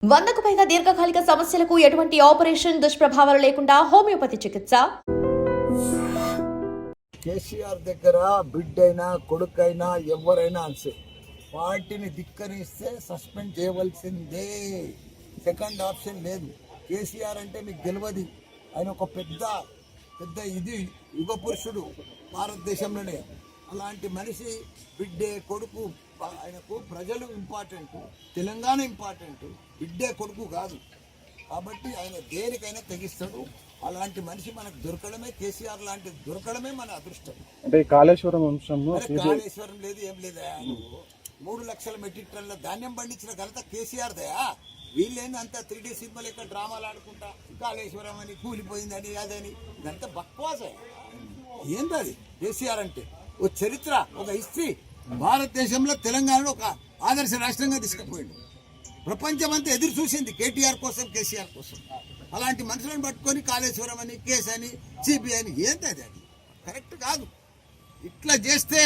100కు పైగా దీర్ఘకాలిక సమస్యలకు ఎటువంటి ఆపరేషన్ దుష్ప్రభావాలు లేకుండా హోమియోపతి చికిత్స. కేసీఆర్ దగ్గర బిడ్డైనా కొడుకైనా ఎవరైనా అంతే వాటిని ధిక్కరిస్తే సస్పెండ్ చేయవలసిందే. సెకండ్ ఆప్షన్ లేదు. కేసీఆర్ అంటే మీకు తెలియదు, ఆయన ఒక పెద్ద యుగ పురుషుడు భారతదేశంలోనే. అలాంటి మనిషి బిడ్డే కొడుకు, ఆయనకు ప్రజలు ఇంపార్టెంట్, తెలంగాణ ఇంపార్టెంట్, బిడ్డే కొడుకు కాదు. కాబట్టి ఆయన దేనికైనా తెగిస్తాడు. అలాంటి మనిషి మనకు దొరకడమే, కేసీఆర్ లాంటి దొరకడమే మన అదృష్టం. అంటే కాళేశ్వరం అంశంలో కాళేశ్వరం లేదు, ఏం లేదా. 3 లక్షల మెట్రిక్ టన్నుల ధాన్యం పండించిన ఘనత కేసీఆర్ దయా. వీళ్ళేంది అంతా 3D సినిమాలు ఇక్కడ డ్రామాలు ఆడుకుంటా కాళేశ్వరం అని, కూలిపోయిందని, అదని, ఇదంతా బక్వాసే. ఏంది అది కేసీఆర్ అంటే? ఓ చరిత్ర, ఒక హిస్టరీ. భారతదేశంలో తెలంగాణలో ఒక ఆదర్శ రాష్ట్రంగా తీసుకుపోయింది. ప్రపంచం అంతా ఎదురు చూసింది కేటీఆర్ కోసం, కేసీఆర్ కోసం. అలాంటి మనుషులను పట్టుకొని కాళేశ్వరం అని, కేసు అని, సిబిఐ అని, ఏంటి అది? కరెక్ట్ కాదు. ఇట్లా చేస్తే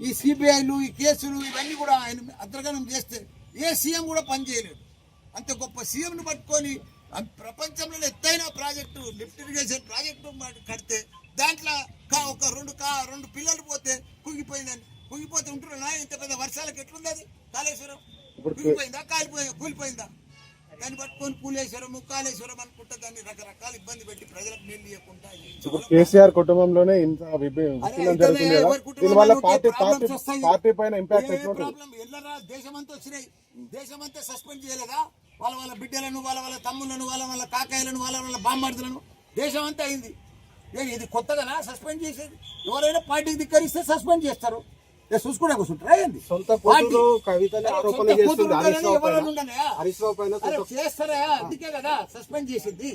ఈ సిబిఐలు, ఈ కేసులు, ఇవన్నీ కూడా ఆయన అగ్రగణం చేస్తే ఏ సీఎం కూడా పనిచేయలేడు. అంత గొప్ప సీఎంను పట్టుకొని ప్రపంచంలో ఎత్తైన ప్రాజెక్టు, లిఫ్ట్ ఇరిగేషన్ ప్రాజెక్టు కడితే దాంట్లో ఒక రెండు పిల్లలు పోతే కుంగిపోతే ఉంటున్నా. ఇంత పెద్ద వర్షాలకు ఎట్లుంది అది? కాళేశ్వరం కుంగిపోయిందా, కూలిపోయిందా? దాన్ని పట్టుకొని కాళేశ్వరం అనుకుంటా దాన్ని రకరకాల ఇబ్బంది పెట్టి ప్రజలకు నీళ్ళు ఇవ్వకుండా. కేసీఆర్ కుటుంబంలోనే ఇంత పార్టీ పైన ఇంపాక్ట్ ఎల్లరా దేశమంతా వచ్చినాయి. దేశమంతా సస్పెండ్ చేయలేదా? వాళ్ళ బిడ్డలను, వాళ్ళ తమ్ములను, వాళ్ళ కాకాయలను, వాళ్ళ బామ్మర్దులను దేశమంతా అయింది. ఇది కొత్తగానా సస్పెండ్ చేసేది? ఎవరైనా పార్టీకి ధిక్కరిస్తే సస్పెండ్ చేస్తారు. చూసుకుంటే కూర్చుంటారా? ఏంది చేస్తారా? అందుకే కదా సస్పెండ్ చేసింది.